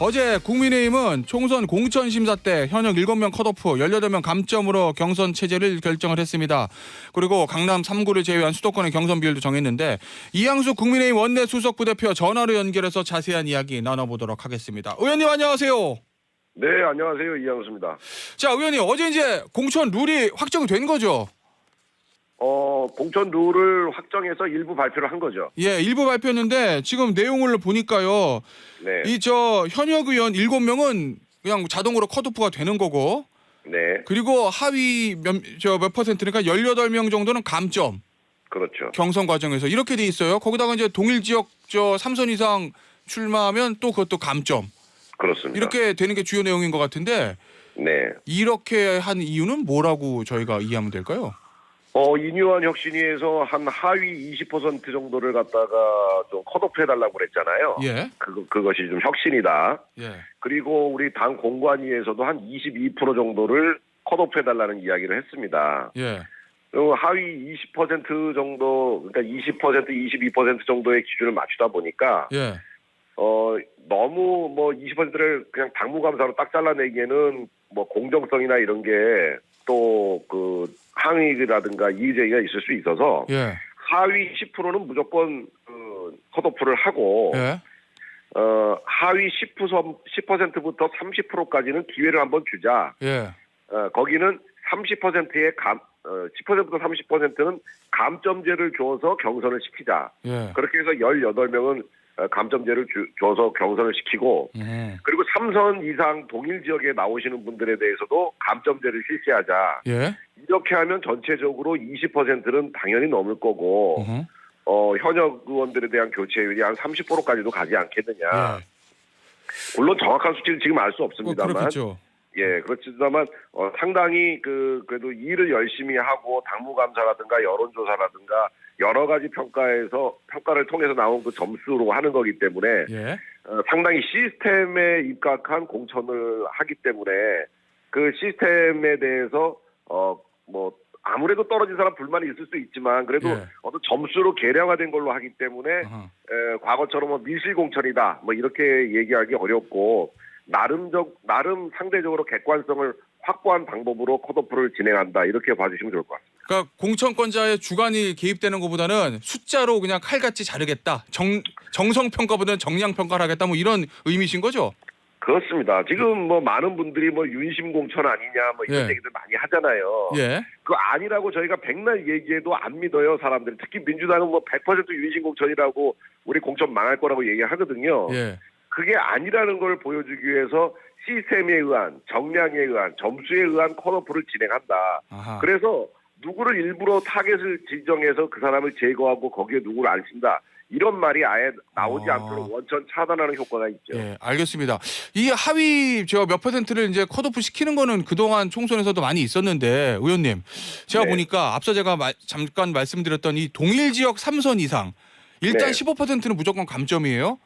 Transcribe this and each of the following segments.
어제 국민의힘은 총선 공천 심사 때 현역 7명 컷오프, 18명 감점으로 경선 체제를 결정을 했습니다. 그리고 강남 3구를 제외한 수도권의 경선 비율도 정했는데 이양수 국민의힘 원내 수석 부대표 전화로 연결해서 자세한 이야기 나눠보도록 하겠습니다. 의원님 안녕하세요. 네, 안녕하세요. 이양수입니다. 자, 의원님 어제 이제 공천 룰이 확정이 된 거죠? 공천 룰을 확정해서 일부 발표를 한 거죠. 예, 일부 발표했는데 지금 내용을 보니까요. 네. 현역 의원 7명은 그냥 자동으로 컷오프가 되는 거고, 네. 그리고 하위 몇 퍼센트니까 18명 정도는 감점. 그렇죠. 경선 과정에서 이렇게 돼 있어요. 거기다가 이제 동일 지역 3선 이상 출마하면 또 그것도 감점. 그렇습니다. 이렇게 되는 게 주요 내용인 것 같은데, 네. 이렇게 한 이유는 뭐라고 저희가 이해하면 될까요? 인유한 혁신위에서 한 하위 20% 정도를 갖다가 좀 컷오프 해달라고 그랬잖아요. 예. 그것이 좀 혁신이다. 예. 그리고 우리 당 공관위에서도 한 22% 정도를 컷오프 해달라는 이야기를 했습니다. 예. 하위 20% 정도, 그러니까 20%, 22% 정도의 기준을 맞추다 보니까, 예. 너무 20%를 그냥 당무감사로 딱 잘라내기에는 공정성이나 이런 게 또 항의라든가 이의제기가 있을 수 있어서, 예. 하위 10%는 무조건 컷오프를 하고, 예. 하위 10%부터 30%까지는 기회를 한번 주자. 예. 거기는 30%의 10%부터 30%는 감점제를 줘서 경선을 시키자. 예. 그렇게 해서 18명은 감점제를 줘서 경선을 시키고, 그리고 3선 이상 동일 지역에 나오시는 분들에 대해서도 감점제를 실시하자. 예. 이렇게 하면 전체적으로 20%는 당연히 넘을 거고, 현역 의원들에 대한 교체율이 한 30%까지도 가지 않겠느냐. 예. 물론 정확한 수치를 지금 알 수 없습니다만, 그렇겠죠. 예, 그렇지만 상당히 그래도 일을 열심히 하고 당무감사라든가 여론조사라든가 여러 가지 평가를 통해서 나온 그 점수로 하는 거기 때문에, 예. 상당히 시스템에 입각한 공천을 하기 때문에 그 시스템에 대해서 아무래도 떨어진 사람 불만이 있을 수 있지만 그래도 예. 어떤 점수로 계량화된 걸로 하기 때문에 과거처럼 밀실 공천이다 이렇게 얘기하기 어렵고, 나름 상대적으로 객관성을 확보한 방법으로 컷오프를 진행한다, 이렇게 봐주시면 좋을 것 같습니다. 그러니까 공천권자의 주관이 개입되는 것보다는 숫자로 그냥 칼같이 자르겠다. 정성 평가보다는 정량 평가를 하겠다. 이런 의미신 거죠? 그렇습니다. 지금 많은 분들이 윤심 공천 아니냐 이런 예. 얘기들 많이 하잖아요. 예. 그 아니라고 저희가 백날 얘기해도 안 믿어요, 사람들이. 특히 민주당은 100% 윤심 공천이라고 우리 공천 망할 거라고 얘기하거든요. 예. 그게 아니라는 걸 보여주기 위해서 시스템에 의한, 정량에 의한, 점수에 의한 컷오프를 진행한다. 아하. 그래서 누구를 일부러 타겟을 지정해서 그 사람을 제거하고 거기에 누구를 안 쓴다, 이런 말이 아예 나오지 않도록 원천 차단하는 효과가 있죠. 예, 알겠습니다. 이 하위 몇 퍼센트를 이제 컷오프 시키는 거는 그동안 총선에서도 많이 있었는데, 의원님, 제가 네. 보니까 앞서 제가 잠깐 말씀드렸던 이 동일 지역 3선 이상 일단 네. 15%는 무조건 감점이에요.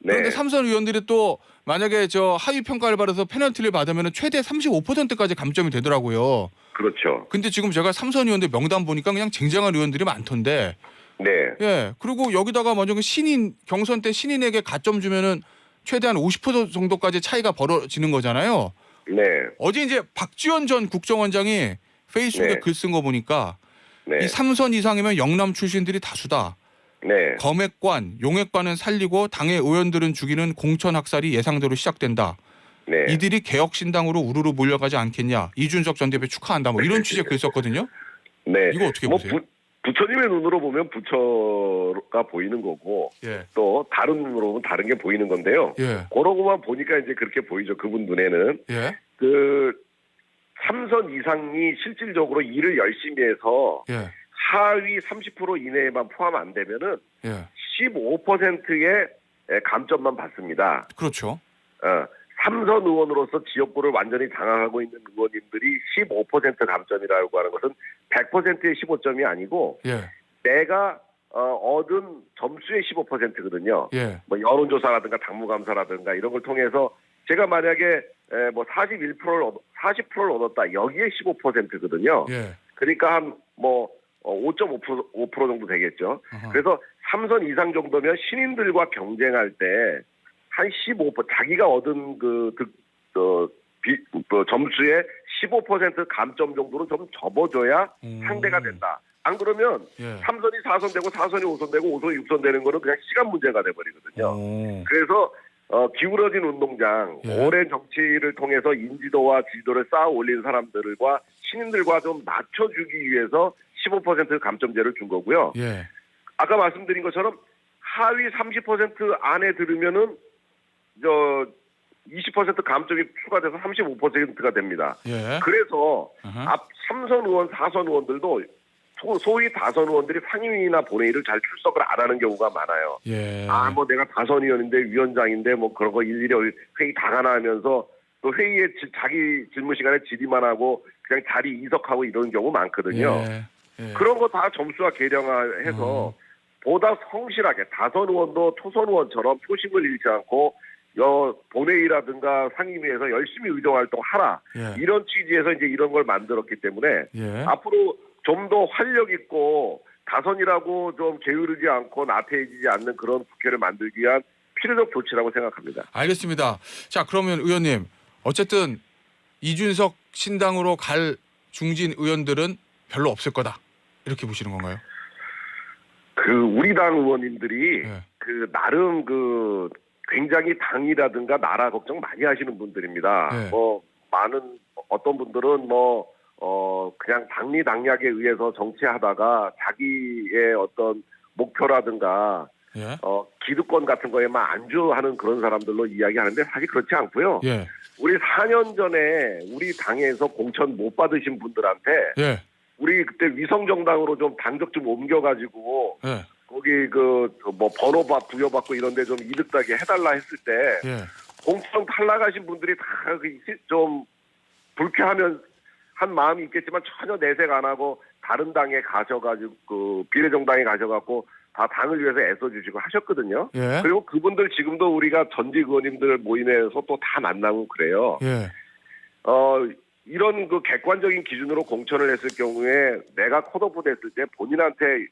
네. 그런데 3선 의원들이 또 만약에 하위 평가를 받아서 페널티를 받으면 최대 35%까지 감점이 되더라고요. 그렇죠. 근데 지금 제가 3선 의원들 명단 보니까 그냥 쟁쟁한 의원들이 많던데, 네. 예. 그리고 여기다가 만약에 경선 때 신인에게 가점 주면은 최대한 50% 정도까지 차이가 벌어지는 거잖아요. 네. 어제 이제 박지원 전 국정원장이 페이스북에 네. 글 쓴 거 보니까 네. 이 3선 이상이면 영남 출신들이 다수다. 네. 검액관, 용액관은 살리고 당의 의원들은 죽이는 공천 학살이 예상대로 시작된다. 네. 이들이 개혁신당으로 우르르 몰려가지 않겠냐. 이준석 전 대표 축하한다. 이런 취지의 글 썼거든요. 네. 이거 어떻게 보세요? 부처님의 눈으로 보면 부처가 보이는 거고, 예. 또 다른 눈으로 보면 다른 게 보이는 건데요. 예. 그러고만 보니까 이제 그렇게 보이죠. 그분 눈에는. 예. 3선 이상이 실질적으로 일을 열심히 해서 예. 하위 30% 이내에만 포함 안 되면은 예. 15%의 감점만 받습니다. 그렇죠. 3선 의원으로서 지역구를 완전히 장악하고 있는 의원님들이 15% 감점이라고 하는 것은 100%의 15점이 아니고, 예. 내가 얻은 점수의 15%거든요. 예. 여론조사라든가 당무감사라든가 이런 걸 통해서 제가 만약에 40%를 얻었다, 여기에 15%거든요. 예. 그러니까 한 5.5% 정도 되겠죠. 어허. 그래서 3선 이상 정도면 신인들과 경쟁할 때 한 15% 자기가 얻은 점수의 15% 감점 정도는 좀 접어줘야 상대가 된다. 안 그러면 예. 3선이 4선 되고 4선이 5선 되고 5선이 6선 되는 거는 그냥 시간 문제가 돼버리거든요. 그래서 기울어진 운동장, 예. 오랜 정치를 통해서 인지도와 지지도를 쌓아 올린 사람들과 신인들과 좀 낮춰주기 위해서 15% 감점제를 준 거고요. 예. 아까 말씀드린 것처럼 하위 30% 안에 들으면은 20% 감점이 추가돼서 35%가 됩니다. 예. 그래서 아하. 앞 3선 의원, 4선 의원들도 소위 다선 의원들이 상임위나 본회의를 잘 출석을 안 하는 경우가 많아요. 예. 뭐 내가 다선 의원인데 위원장인데 뭐 그런 거 일일이 회의 다 가나 하면서 또 회의에 자기 질문 시간에 질의만 하고 그냥 자리 이석하고 이런 경우 많거든요. 예. 예. 그런 거 다 점수화 계량화해서 보다 성실하게 다선 의원도 초선 의원처럼 표심을 잃지 않고 본회의라든가 상임위에서 열심히 의정활동하라. 예. 이런 취지에서 이제 이런 걸 만들었기 때문에 예. 앞으로 좀 더 활력 있고 다선이라고 좀 게으르지 않고 나태해지지 않는 그런 국회를 만들기 위한 필요적 조치라고 생각합니다. 알겠습니다. 자, 그러면 의원님, 어쨌든 이준석 신당으로 갈 중진 의원들은 별로 없을 거다. 이렇게 보시는 건가요? 우리 당 의원님들이 예. 나름 굉장히 당이라든가 나라 걱정 많이 하시는 분들입니다. 예. 많은 어떤 분들은 그냥 당리당략에 의해서 정치하다가 자기의 어떤 목표라든가 예. 기득권 같은 거에만 안주하는 그런 사람들로 이야기하는데 사실 그렇지 않고요. 예. 우리 4년 전에 우리 당에서 공천 못 받으신 분들한테 예. 우리 그때 위성정당으로 좀 당적 좀 옮겨가지고 예. 거기 번호 부여받고 이런데 좀 이득나게 해달라 했을 때 예. 공천 탈락하신 분들이 다 좀 불쾌하면 한 마음이 있겠지만 전혀 내색 안 하고 다른 당에 가셔가지고 비례정당에 가셔갖고 다 당을 위해서 애써주시고 하셨거든요. 예. 그리고 그분들 지금도 우리가 전직 의원님들 모임에서 또 다 만나고 그래요. 예. 이런 객관적인 기준으로 공천을 했을 경우에 내가 컷오프 됐을 때 본인한테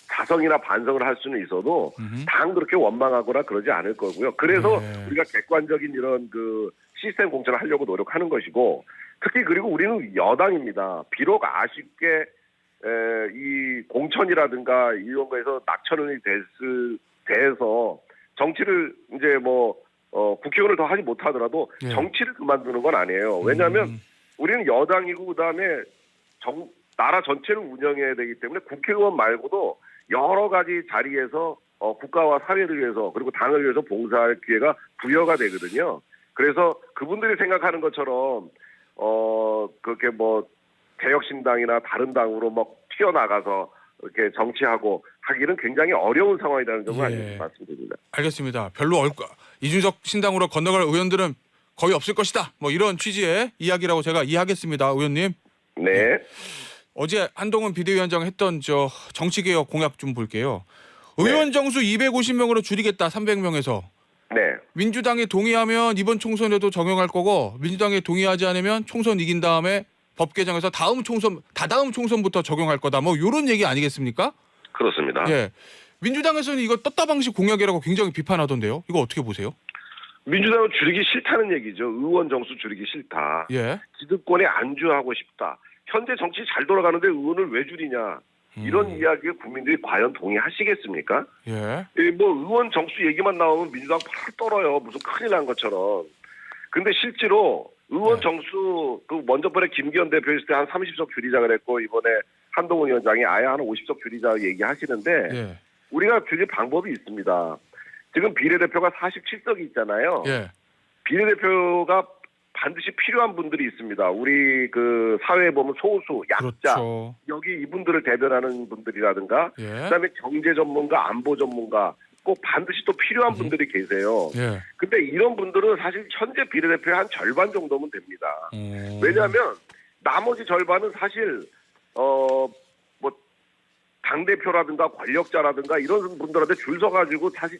자성이나 반성을 할 수는 있어도 당 그렇게 원망하거나 그러지 않을 거고요. 그래서 네. 우리가 객관적인 이런 시스템 공천을 하려고 노력하는 것이고 특히 그리고 우리는 여당입니다. 비록 아쉽게 이 공천이라든가 이런 거에서 낙천이 돼서 정치를 이제 국회의원을 더 하지 못하더라도 예. 정치를 그만두는 건 아니에요. 왜냐하면 우리는 여당이고 그다음에 나라 전체를 운영해야 되기 때문에 국회의원 말고도 여러 가지 자리에서 국가와 사회를 위해서 그리고 당을 위해서 봉사할 기회가 부여가 되거든요. 그래서 그분들이 생각하는 것처럼 그렇게 개혁신당이나 다른 당으로 튀어나가서 이렇게 정치하고 하기는 굉장히 어려운 상황이라는 점을 예. 말씀드립니다. 알겠습니다. 별로 이준석 신당으로 건너갈 의원들은 거의 없을 것이다. 이런 취지의 이야기라고 제가 이해하겠습니다, 의원님. 네. 어제 한동훈 비대위원장 했던 정치개혁 공약 좀 볼게요. 의원 정수 250명으로 줄이겠다. 300명에서. 네. 민주당이 동의하면 이번 총선에도 적용할 거고 민주당이 동의하지 않으면 총선 이긴 다음에 법 개정해서 다다음 총선부터 적용할 거다. 이런 얘기 아니겠습니까? 그렇습니다. 예. 민주당에서는 이거 떴다 방식 공약이라고 굉장히 비판하던데요. 이거 어떻게 보세요? 민주당은 줄이기 싫다는 얘기죠. 의원 정수 줄이기 싫다. 예. 기득권에 안주하고 싶다. 현재 정치 잘 돌아가는데 의원을 왜 줄이냐. 이런 이야기에 국민들이 과연 동의하시겠습니까? 예. 의원 정수 얘기만 나오면 민주당 팔 떨어요. 무슨 큰일 난 것처럼. 근데 실제로 의원 정수 먼저 번에 김기현 대표 있을 때 한 30석 줄이자 그랬고 이번에 한동훈 위원장이 아예 한 50석 줄이자 얘기하시는데 예. 우리가 줄일 방법이 있습니다. 지금 비례대표가 47석이 있잖아요. 예. 비례대표가 반드시 필요한 분들이 있습니다. 우리 사회에 보면 소수, 약자, 그렇죠. 여기 이분들을 대변하는 분들이라든가 예. 그다음에 경제 전문가, 안보 전문가 꼭 반드시 또 필요한 분들이 계세요. 예. 근데 이런 분들은 사실 현재 비례대표의 한 절반 정도면 됩니다. 왜냐하면 나머지 절반은 사실 당대표라든가 권력자라든가 이런 분들한테 줄 서가지고 사실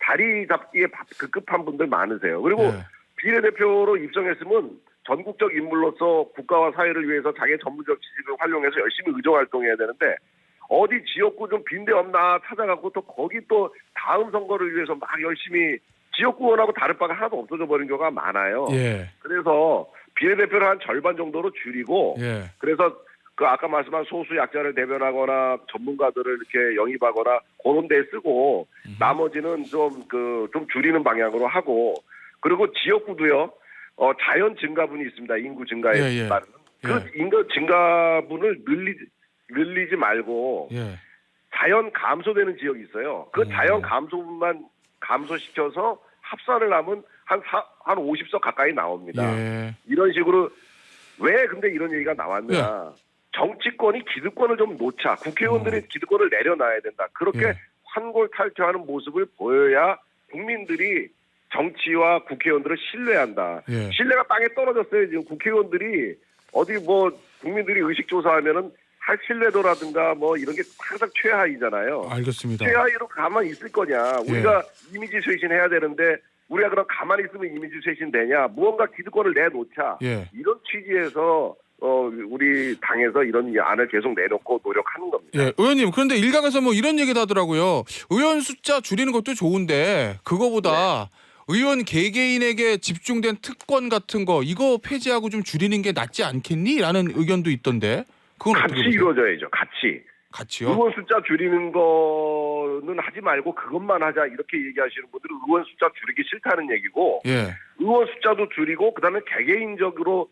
자리 잡기에 급급한 분들 많으세요. 그리고 예. 비례대표로 입성했으면 전국적 인물로서 국가와 사회를 위해서 자기의 전문적 지식을 활용해서 열심히 의정활동해야 되는데 어디 지역구 좀 빈데 없나 찾아가고 또 거기 또 다음 선거를 위해서 막 열심히 지역구원하고 다를 바가 하나도 없어져 버린 경우가 많아요. 예. 그래서 비례대표를 한 절반 정도로 줄이고 예. 그래서 그 아까 말씀한 소수 약자를 대변하거나 전문가들을 이렇게 영입하거나 그런 데 쓰고 나머지는 좀 줄이는 방향으로 하고 그리고 지역구도요. 자연 증가분이 있습니다. 인구 증가에 예. 따른 예. 그 인구 증가분을 늘리지 말고 예. 자연 감소되는 지역이 있어요. 그 자연 감소분만 감소시켜서 합산을 하면 한 50석 가까이 나옵니다. 예. 이런 식으로 왜 근데 이런 얘기가 나왔느냐. 정치권이 기득권을 좀 놓자. 국회의원들이 기득권을 내려놔야 된다. 그렇게 예. 환골탈퇴하는 모습을 보여야 국민들이 정치와 국회의원들을 신뢰한다. 예. 신뢰가 땅에 떨어졌어요. 지금 국회의원들이 어디 뭐 국민들이 의식조사하면은 할 신뢰도라든가 뭐 이런 게 항상 최하위잖아요. 알겠습니다. 최하위로 가만히 있을 거냐. 우리가 이미지 쇄신해야 되는데 우리가 그럼 가만히 있으면 이미지 쇄신 되냐. 무언가 기득권을 내놓자. 예. 이런 취지에서 우리 당에서 이런 안을 계속 내놓고 노력하는 겁니다. 예, 의원님 그런데 일각에서 뭐 이런 얘기도 하더라고요. 의원 숫자 줄이는 것도 좋은데 그거보다 의원 개개인에게 집중된 특권 같은 거 이거 폐지하고 좀 줄이는 게 낫지 않겠니? 라는 의견도 있던데 그건 어떻게 같이 보세요? 이루어져야죠. 같이요? 의원 숫자 줄이는 거는 하지 말고 그것만 하자 이렇게 얘기하시는 분들은 의원 숫자 줄이기 싫다는 얘기고 예. 의원 숫자도 줄이고 그다음에 개개인적으로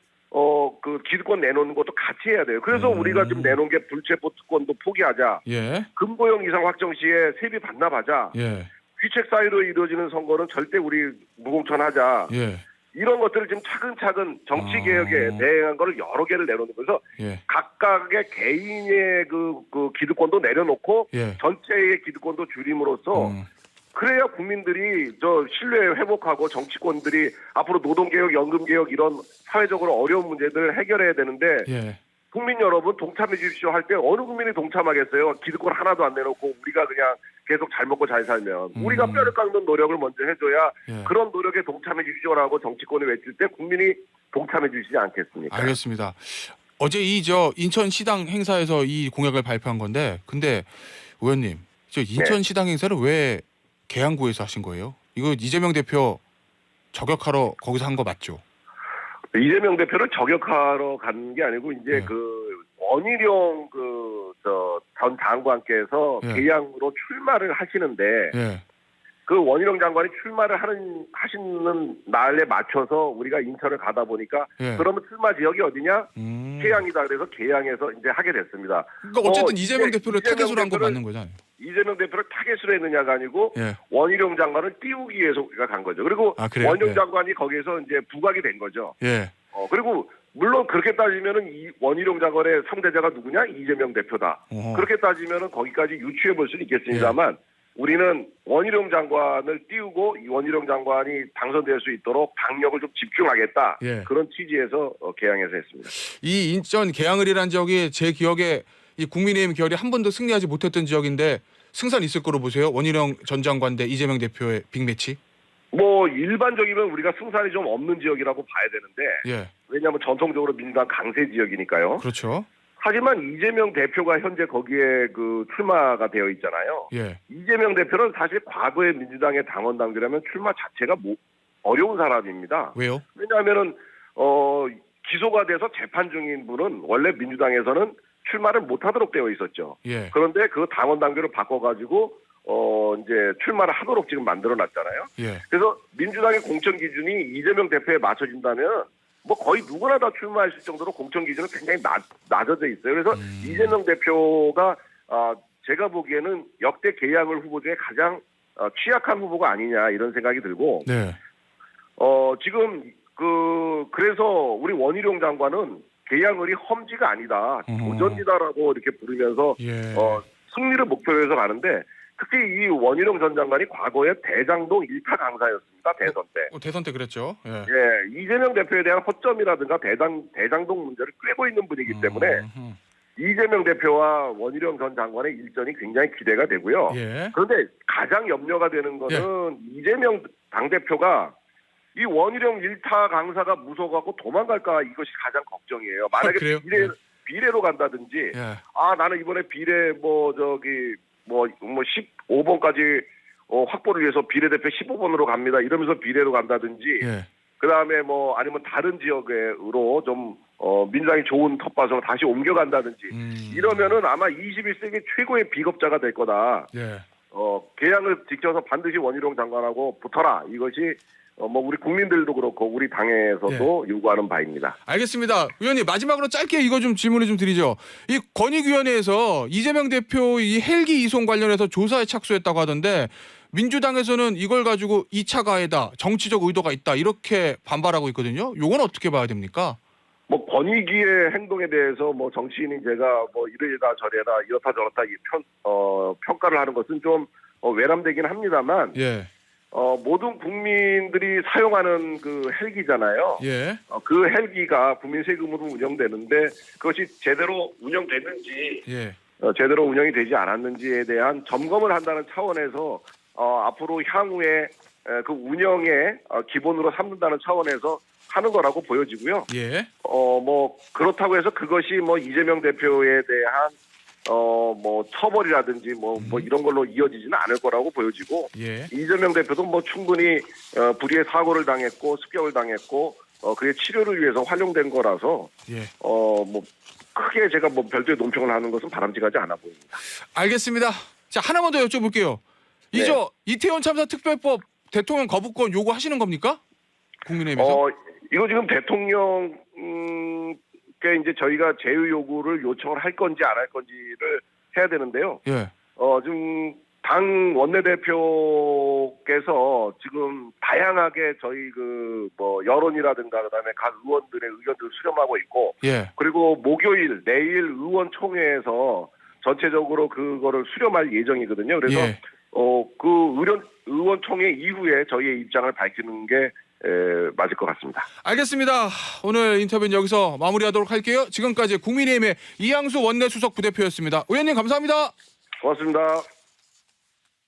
그 기득권 내놓는 것도 같이 해야 돼요. 그래서 우리가 지금 내놓은 게 불체포 특권도 포기하자. 예. 금고형 이상 확정 시에 세비 반납하자. 예. 귀책 사유로 이루어지는 선거는 절대 우리 무공천하자. 예. 이런 것들을 지금 차근차근 정치 개혁에 대응한 거를 여러 개를 내놓는 거죠. 예. 각각의 개인의 그 기득권도 내려놓고 예. 전체의 기득권도 줄임으로써 그래야 국민들이 신뢰 회복하고 정치권들이 앞으로 노동개혁, 연금개혁 이런 사회적으로 어려운 문제들을 해결해야 되는데 예. 국민 여러분 동참해 주십시오 할 때 어느 국민이 동참하겠어요? 기득권 하나도 안 내놓고 우리가 그냥 계속 잘 먹고 잘 살면 우리가 뼈를 깎는 노력을 먼저 해줘야 예. 그런 노력에 동참해 주십시오라고 정치권이 외칠 때 국민이 동참해 주시지 않겠습니까? 알겠습니다. 어제 인천 시당 행사에서 이 공약을 발표한 건데 근데 의원님 인천 시당 행사를 왜 계양구에서 하신 거예요? 이거 이재명 대표 저격하러 거기서 한 거 맞죠? 이재명 대표를 저격하러 간 게 아니고 이제 그 원희룡 전 장관께서 계양으로 출마를 하시는데 그 원희룡 장관이 출마를 하시는 날에 맞춰서 우리가 인천을 가다 보니까 그러면 출마 지역이 어디냐? 계양이다. 그래서 계양에서 이제 하게 됐습니다. 그러니까 어쨌든 이재명 대표를 타겟으로 한 거 맞는 거잖아요. 이재명 대표를 타겟으로 했느냐가 아니고 원희룡 장관을 띄우기 위해서 우리가 간 거죠. 그리고 원희룡 장관이 거기에서 이제 부각이 된 거죠. 그리고 물론 그렇게 따지면은 이 원희룡 장관의 상대자가 누구냐? 이재명 대표다. 그렇게 따지면은 거기까지 유추해 볼 수는 있겠습니다만 우리는 원희룡 장관을 띄우고 이 원희룡 장관이 당선될 수 있도록 당력을 좀 집중하겠다. 그런 취지에서 계양에서 했습니다. 이 인천 계양을이라는 지역이 제 기억에 이 국민의힘 결이 한 번도 승리하지 못했던 지역인데 승산 있을 거로 보세요? 원희룡 전 장관 대 이재명 대표의 빅매치? 뭐 일반적이면 우리가 승산이 좀 없는 지역이라고 봐야 되는데 왜냐하면 전통적으로 민주당 강세 지역이니까요. 그렇죠. 하지만 이재명 대표가 현재 거기에 그 출마가 되어 있잖아요. 이재명 대표는 사실 과거의 민주당의 당원 당규라면 출마 자체가 어려운 사람입니다. 왜요? 왜냐하면은 기소가 돼서 재판 중인 분은 원래 민주당에서는 출마를 못하도록 되어 있었죠. 그런데 그 당원 당규를 바꿔가지고 이제 출마를 하도록 지금 만들어놨잖아요. 그래서 민주당의 공천 기준이 이재명 대표에 맞춰진다면 뭐 거의 누구나 다 출마할 수 있을 정도로 공천 기준은 굉장히 낮아져 있어요. 그래서 이재명 대표가 제가 보기에는 역대 계양을 후보 중에 가장 취약한 후보가 아니냐 이런 생각이 들고 지금 그래서 우리 원희룡 장관은 계양을이 험지가 아니다 도전지다라고 이렇게 부르면서 승리를 목표로 해서 가는데 특히 이 원희룡 전 장관이 과거에 대장동 1타 강사였습니다. 대선 때. 대선 때 그랬죠. 이재명 대표에 대한 허점이라든가 대장동 문제를 꿰고 있는 분이기 때문에 이재명 대표와 원희룡 전 장관의 일전이 굉장히 기대가 되고요. 그런데 가장 염려가 되는 거는 이재명 당대표가 이 원희룡 1타 강사가 무서워갖고 도망갈까 이것이 가장 걱정이에요. 만약에 비례로 간다든지 예. 나는 이번에 비례 15번까지 확보를 위해서 비례대표 15번으로 갑니다. 이러면서 비례로 간다든지 예. 그다음에 아니면 다른 지역으로 좀 민주당이 좋은 텃밭으로 다시 옮겨간다든지 이러면은 아마 21세기 최고의 비겁자가 될 거다. 예. 계약을 지켜서 반드시 원희룡 장관하고 붙어라. 이것이 우리 국민들도 그렇고 우리 당에서도 요구하는 바입니다. 알겠습니다. 의원님 마지막으로 짧게 이거 좀 질문을 좀 드리죠. 이 권익위원회에서 이재명 대표 이 헬기 이송 관련해서 조사에 착수했다고 하던데 민주당에서는 이걸 가지고 2차 가해다, 정치적 의도가 있다 이렇게 반발하고 있거든요. 요건 어떻게 봐야 됩니까? 권익위의 행동에 대해서 정치인인 제가 이러다 저러다 이렇다 저렇다 평가를 하는 것은 좀 외람되긴 합니다만 예. 모든 국민들이 사용하는 그 헬기잖아요. 예. 그 헬기가 국민 세금으로 운영되는데 그것이 제대로 운영됐는지 예. 제대로 운영이 되지 않았는지에 대한 점검을 한다는 차원에서 앞으로 향후에 그 운영의 기본으로 삼는다는 차원에서 하는 거라고 보여지고요. 예. 그렇다고 해서 그것이 이재명 대표에 대한 처벌이라든지 이런 걸로 이어지지는 않을 거라고 보여지고 예. 이재명 대표도 충분히 불의의 사고를 당했고 습격을 당했고 그의 치료를 위해서 활용된 거라서 예. 크게 제가 별도의 논평을 하는 것은 바람직하지 않아 보입니다. 알겠습니다. 자, 하나만 더 여쭤볼게요. 네. 이태원 참사 특별법 대통령 거부권 요구하시는 겁니까? 국민의힘에서? 이거 지금 대통령께 이제 저희가 제휴 요구를 요청을 할 건지 안 할 건지를 해야 되는데요. 예. 지금 당 원내대표께서 지금 다양하게 저희 여론이라든가 그다음에 각 의원들의 의견들을 수렴하고 있고 예. 그리고 내일 의원총회에서 전체적으로 그거를 수렴할 예정이거든요. 그래서 예. 그 의원총회 이후에 저희의 입장을 밝히는 게 맞을 것 같습니다. 알겠습니다. 오늘 인터뷰는 여기서 마무리하도록 할게요. 지금까지 국민의힘의 이양수 원내수석 부대표였습니다. 의원님 감사합니다. 고맙습니다.